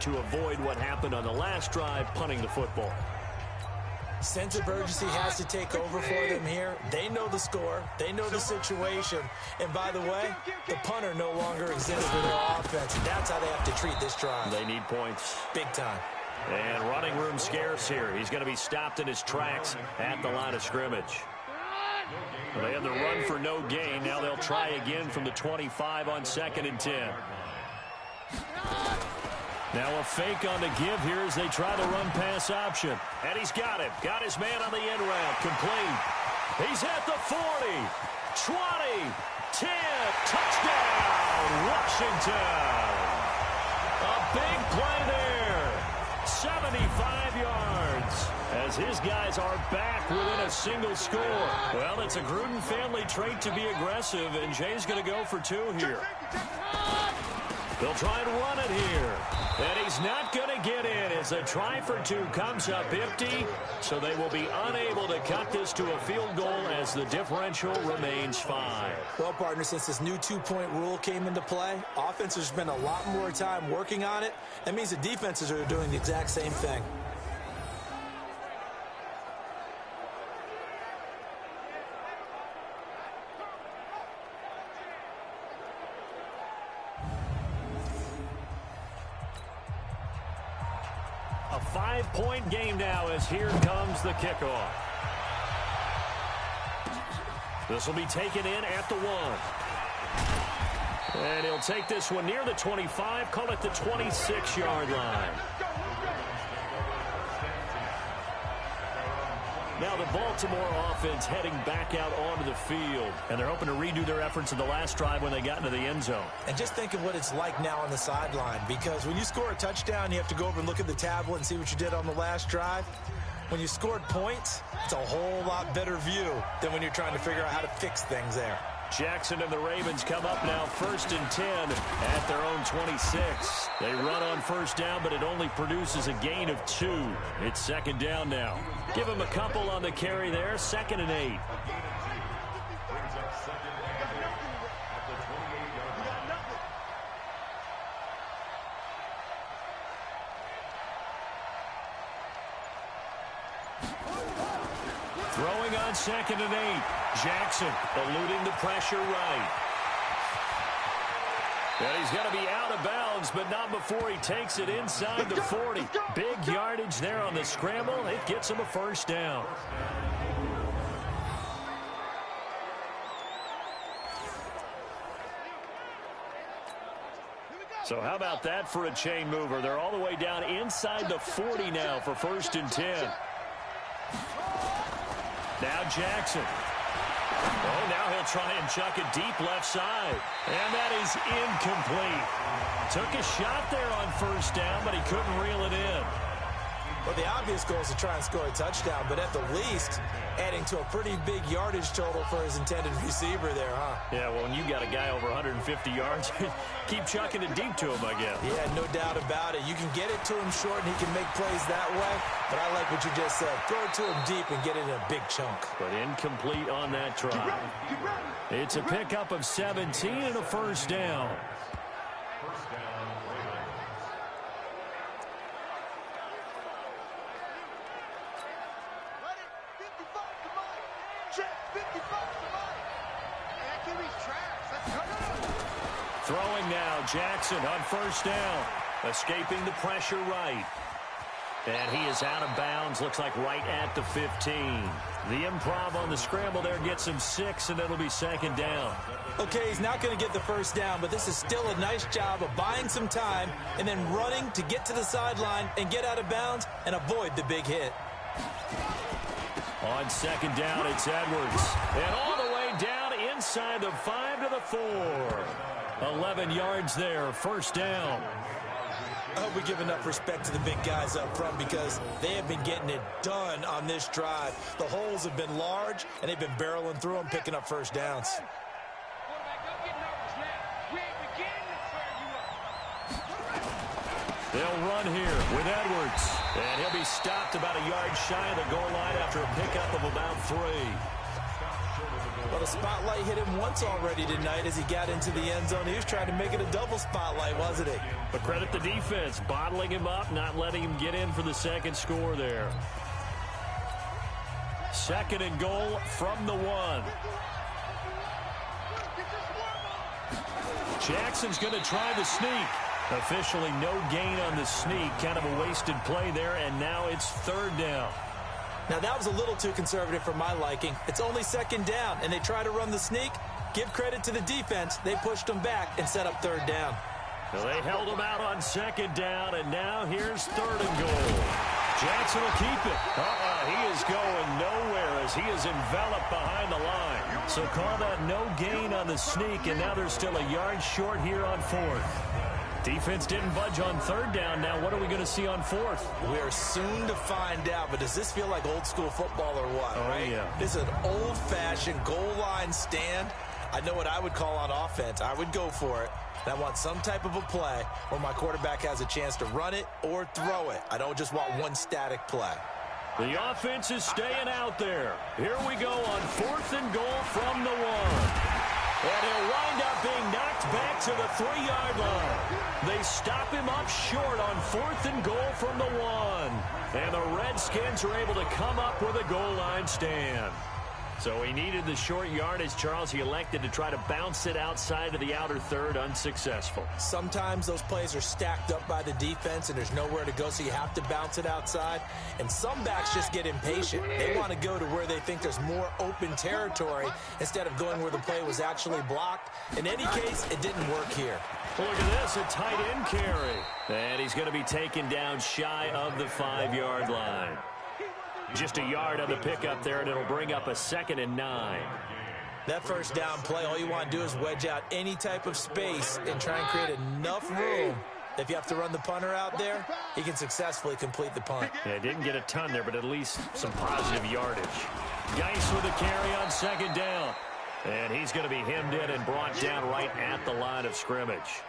to avoid what happened on the last drive, punting the football. Sense of urgency has to take over for them here. They know the score. They know the situation. And by the way, the punter no longer exists for their offense. And that's how they have to treat this drive. They need points. Big time. And running room scarce here. He's going to be stopped in his tracks at the line of scrimmage. They had the run for no gain. Now they'll try again from the 25 on 2nd and 10. Now a fake on the give here as they try the run-pass option. And he's got him. Got his man on the end route. Complete. He's at the 40, 20, 10. Touchdown, Washington. A big play there. 75 yards. As his guys are back within a single score. Well, it's a Gruden family trait to be aggressive, and Jay's going to go for 2 here. They'll try and run it here. And he's not going to get in as a try for 2 comes up empty. So they will be unable to cut this to a field goal as the differential remains 5. Well, partner, since this new 2-point rule came into play, offenses spend a lot more time working on it. That means the defenses are doing the exact same thing. A 5-point game now as here comes the kickoff. This will be taken in at the 1. And he'll take this one near the 25, call it the 26-yard line. Now the Baltimore offense heading back out onto the field. And they're hoping to redo their efforts in the last drive when they got into the end zone. And just think of what it's like now on the sideline. Because when you score a touchdown, you have to go over and look at the tablet and see what you did on the last drive. When you scored points, it's a whole lot better view than when you're trying to figure out how to fix things there. Jackson and the Ravens come up now 1st and 10 at their own 26. They run on 1st down, but it only produces a gain of 2. It's 2nd down now. Give him a couple on the carry there, 2nd and 8. Throwing on 2nd and 8. Jackson eluding the pressure right. And he's going to be out of bounds, but not before he takes it inside the 40. Big yardage there on the scramble. It gets him a 1st down. So how about that for a chain mover? They're all the way down inside the 40 now for 1st and 10. Now Jackson. Oh, now he'll try and chuck it deep left side. And that is incomplete. Took a shot there on 1st down, but he couldn't reel it in. Well, the obvious goal is to try and score a touchdown, but at the least, adding to a pretty big yardage total for his intended receiver there, huh? Yeah, well, when you got a guy over 150 yards, keep chucking it deep to him, I guess. Yeah, no doubt about it. You can get it to him short, and he can make plays that way. But I like what you just said. Throw it to him deep and get it in a big chunk. But incomplete on that try. It's a pickup of 17 and a 1st down. Throwing now, Jackson on 1st down. Escaping the pressure right. And he is out of bounds, looks like right at the 15. The improv on the scramble there gets him 6, and it'll be 2nd down. Okay, he's not going to get the 1st down, but this is still a nice job of buying some time and then running to get to the sideline and get out of bounds and avoid the big hit. On 2nd down, it's Edwards. And all the way down inside the 5 to the 4. 11 yards there, 1st down. I hope we give enough respect to the big guys up front because they have been getting it done on this drive. The holes have been large, and they've been barreling through them, picking up 1st downs. They'll run here with Edwards. And he'll be stopped about a yard shy of the goal line after a pickup of about 3. Well, the spotlight hit him once already tonight as he got into the end zone. He was trying to make it a double spotlight, wasn't he? But credit the defense, bottling him up, not letting him get in for the second score there. 2nd and goal from the 1. Jackson's going to try the sneak. Officially no gain on the sneak. Kind of a wasted play there, and now it's 3rd down. Now, that was a little too conservative for my liking. It's only 2nd down, and they try to run the sneak. Give credit to the defense. They pushed them back and set up 3rd down. Well, they held him out on 2nd down, and now here's 3rd and goal. Jackson will keep it. He is going nowhere as he is enveloped behind the line. So call that no gain on the sneak, and now they're still a yard short here on 4th. Defense didn't budge on 3rd down. Now what are we going to see on 4th? We're soon to find out, but does this feel like old school football or what, right? Yeah. This is an old-fashioned goal line stand. I know what I would call on offense. I would go for it. And I want some type of a play where my quarterback has a chance to run it or throw it. I don't just want one static play. The offense is staying out there. Here we go on 4th and goal from the 1. And he'll wind up being knocked back to the 3-yard line. They stop him up short on 4th and goal from the 1. And the Redskins are able to come up with a goal line stand. So he needed the short yardage, Charles. He elected to try to bounce it outside of the outer 3rd, unsuccessful. Sometimes those plays are stacked up by the defense and there's nowhere to go, so you have to bounce it outside. And some backs just get impatient. They want to go to where they think there's more open territory instead of going where the play was actually blocked. In any case, it didn't work here. Look at this, a tight end carry. And he's going to be taken down shy of the 5-yard line. Just a yard on the pickup there, and it'll bring up a 2nd and 9. That 1st down play, all you want to do is wedge out any type of space and try and create enough room. If you have to run the punter out there, he can successfully complete the punt. Yeah, didn't get a ton there, but at least some positive yardage. Geis with a carry on 2nd down. And he's going to be hemmed in and brought down right at the line of scrimmage.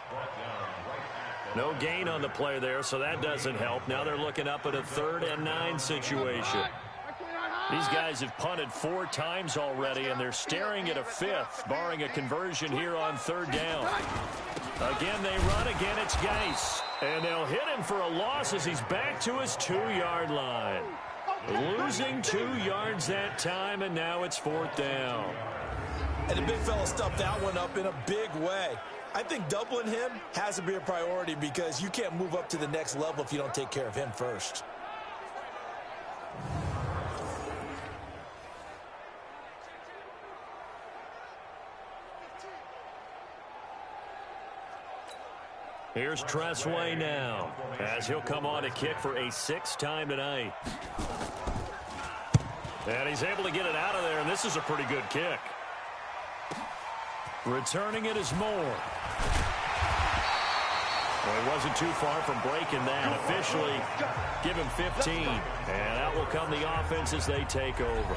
No gain on the play there, so that doesn't help. Now they're looking up at a 3rd and 9 situation. These guys have punted 4 times already, and they're staring at a 5th, barring a conversion here on 3rd down. Again, they run. Again, it's Geis. And they'll hit him for a loss as he's back to his 2-yard line. Losing 2 yards that time, and now it's 4th down. And the big fella stuffed that one up in a big way. I think doubling him has to be a priority because you can't move up to the next level if you don't take care of him first. Here's Tressway now as he'll come on to kick for a 6th time tonight. And he's able to get it out of there, and this is a pretty good kick. Returning it is Moore. Well, he wasn't too far from breaking that. Officially, give him 15. And out will come the offense as they take over.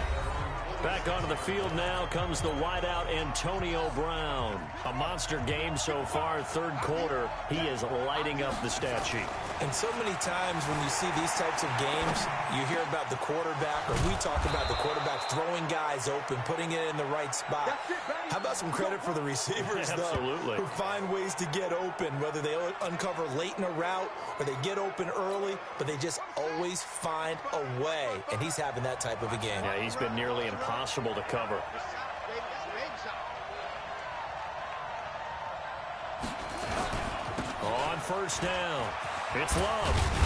Back onto the field now comes the wideout Antonio Brown. A monster game so far, 3rd quarter. He is lighting up the stat sheet. And so many times when you see these types of games, you hear about the quarterback, or we talk about the quarterback throwing guys open, putting it in the right spot. How about some credit for the receivers, though, who find ways to get open, whether they uncover late in a route or they get open early, but they just always find a way. And he's having that type of a game. Yeah, he's been nearly impossible to cover. On 1st down, it's Love.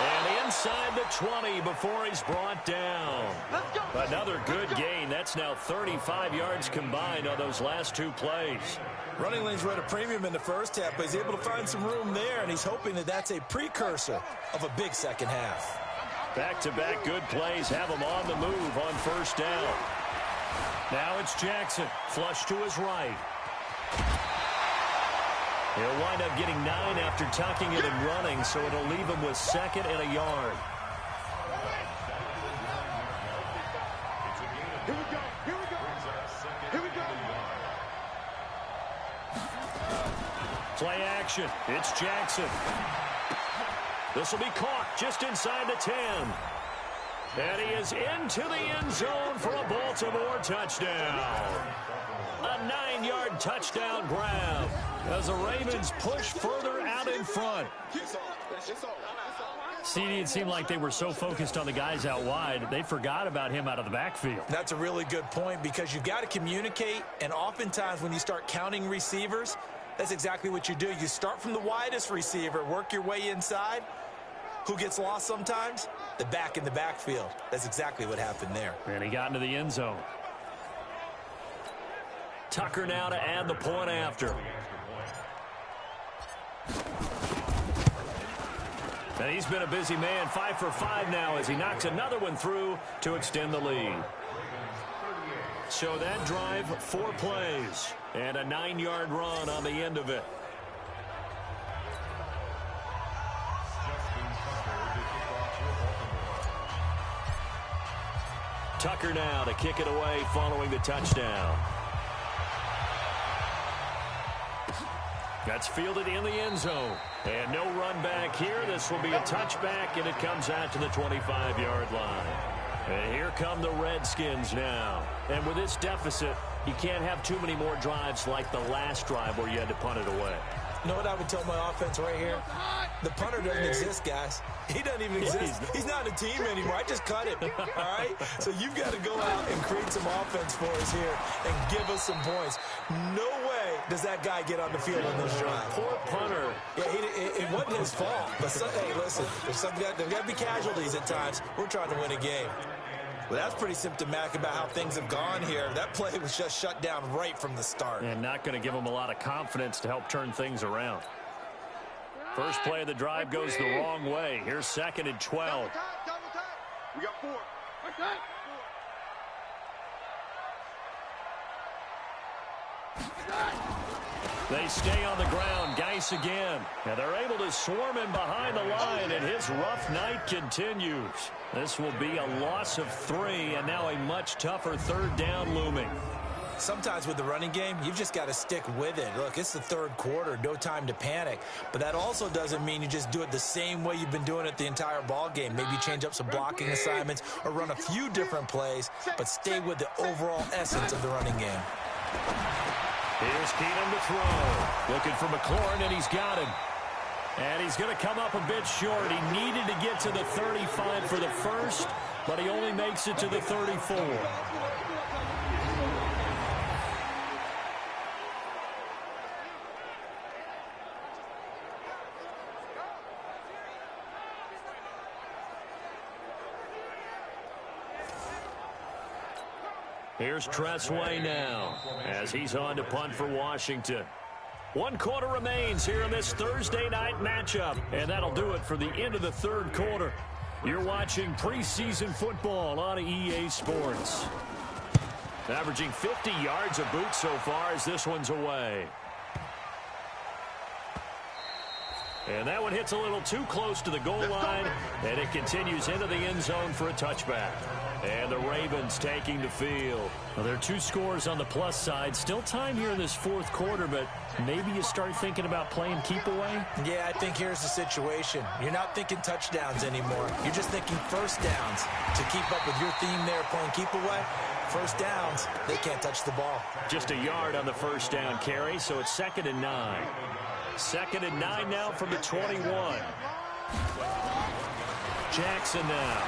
And inside the 20 before he's brought down. Another good gain. That's now 35 yards combined on those last 2 plays. Running lanes were at a premium in the 1st half, but he's able to find some room there, and he's hoping that that's a precursor of a big 2nd half. Back-to-back good plays have him on the move on 1st down. Now it's Jackson, flush to his right. He'll wind up getting 9 after tucking it and running, so it'll leave him with 2nd and a yard. Play action. It's Jackson. This will be caught just inside the 10. And he is into the end zone for a Baltimore touchdown. A 9-yard touchdown grab as the Ravens push further out in front. CD, it seemed like they were so focused on the guys out wide, they forgot about him out of the backfield. That's a really good point because you've got to communicate, and oftentimes when you start counting receivers, that's exactly what you do. You start from the widest receiver, work your way inside. Who gets lost sometimes? The back in the backfield. That's exactly what happened there. And he got into the end zone. Tucker now to add the point after. And he's been a busy man, 5 for 5 now as he knocks another one through to extend the lead. So that drive, 4 plays, and a 9-yard run on the end of it. Tucker now to kick it away following the touchdown. That's fielded in the end zone. And no run back here. This will be a touchback, and it comes out to the 25-yard line. And here come the Redskins now. And with this deficit, you can't have too many more drives like the last drive where you had to punt it away. You know what I would tell my offense right here? The punter doesn't exist, guys. He doesn't even exist. He's not a team anymore. I just cut him, all right? So you've got to go out and create some offense for us here and give us some points. No way does that guy get on the field on this drive. Poor punter. Yeah, it wasn't his fault. But, hey, listen, there's got to be casualties at times. We're trying to win a game. Well, that's pretty symptomatic about how things have gone here. That play was just shut down right from the start. And not going to give them a lot of confidence to help turn things around. First play of the drive goes the wrong way. Here's 2nd and 12. We got 4. They stay on the ground. Geis again. And they're able to swarm him behind the line, and his rough night continues. This will be a loss of 3, and now a much tougher 3rd down looming. Sometimes with the running game, you've just got to stick with it. Look, it's the 3rd quarter, no time to panic. But that also doesn't mean you just do it the same way you've been doing it the entire ball game. Maybe change up some blocking assignments or run a few different plays, but stay with the overall essence of the running game. Here's Keenum to throw. Looking for McLaurin, and he's got him. And he's going to come up a bit short. He needed to get to the 35 for the first, but he only makes it to the 34. Here's Tressway now as he's on to punt for Washington. 1 quarter remains here in this Thursday night matchup, and that'll do it for the end of the 3rd quarter. You're watching preseason football on EA Sports. Averaging 50 yards a boot so far as this one's away. And that one hits a little too close to the goal line, and it continues into the end zone for a touchback. And the Ravens taking the field. Well, there are 2 scores on the plus side. Still time here in this 4th quarter, but maybe you start thinking about playing keep away? Yeah, I think here's the situation. You're not thinking touchdowns anymore. You're just thinking first downs. To keep up with your theme there, playing keep away, first downs, they can't touch the ball. Just a yard on the first down carry, so it's 2nd and 9. 2nd and 9 now from the 21. Jackson now.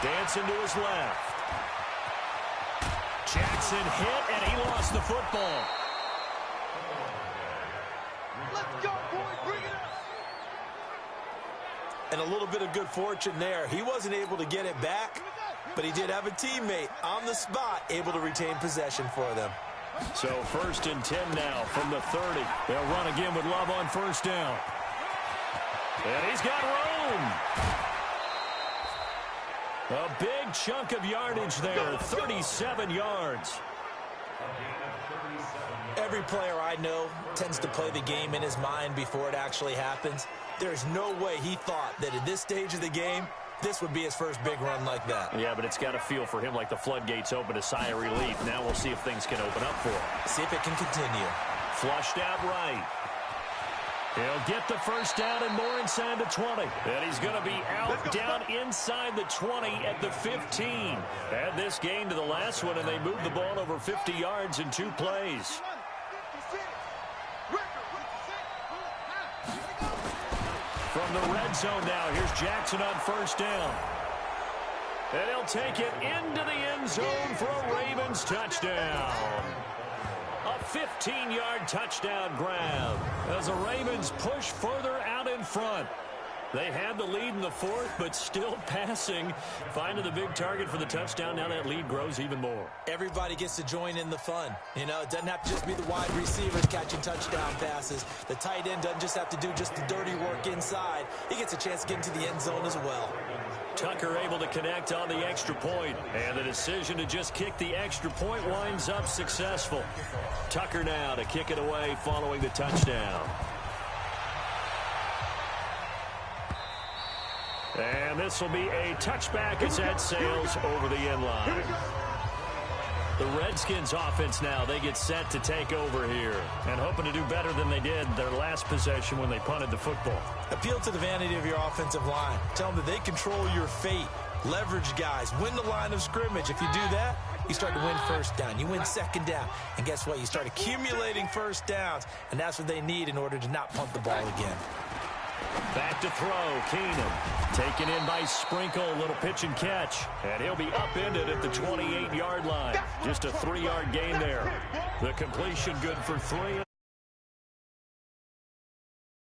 Dancing to his left. Jackson hit, and he lost the football. Let's go, boys. Bring it up. And a little bit of good fortune there. He wasn't able to get it back, but he did have a teammate on the spot able to retain possession for them. So 1st and 10 now from the 30. They'll run again with Love on first down. And he's got room. A big chunk of yardage there, 37 yards. Every player I know tends to play the game in his mind before it actually happens. There's no way he thought that at this stage of the game, this would be his first big run like that. Yeah, but it's got to feel for him like the floodgates open, a sigh of relief. Now we'll see if things can open up for him. See if it can continue. Flushed out right. He'll get the first down and more inside the 20. And he's going to be out down inside the 20 at the 15. Add this gain to the last one, and they moved the ball over 50 yards in 2 plays. From the red zone now, here's Jackson on first down. And he'll take it into the end zone for a Ravens touchdown. A 15-yard touchdown grab as the Ravens push further out in front. They had the lead in the 4th, but still passing. Finding the big target for the touchdown. Now that lead grows even more. Everybody gets to join in the fun. You know, it doesn't have to just be the wide receivers catching touchdown passes. The tight end doesn't just have to do just the dirty work inside. He gets a chance to get into the end zone as well. Tucker able to connect on the extra point. And the decision to just kick the extra point winds up successful. Tucker now to kick it away following the touchdown. And this will be a touchback as that sails over the end line. The Redskins offense now, they get set to take over here and hoping to do better than they did their last possession when they punted the football. Appeal to the vanity of your offensive line. Tell them that they control your fate. Leverage guys. Win the line of scrimmage. If you do that, you start to win first down. You win second down. And guess what? You start accumulating first downs. And that's what they need in order to not punt the ball again. Back to throw, Keenum. Taken in by Sprinkle, a little pitch and catch. And he'll be upended at the 28-yard line. Just a 3-yard gain there. The completion good for 3.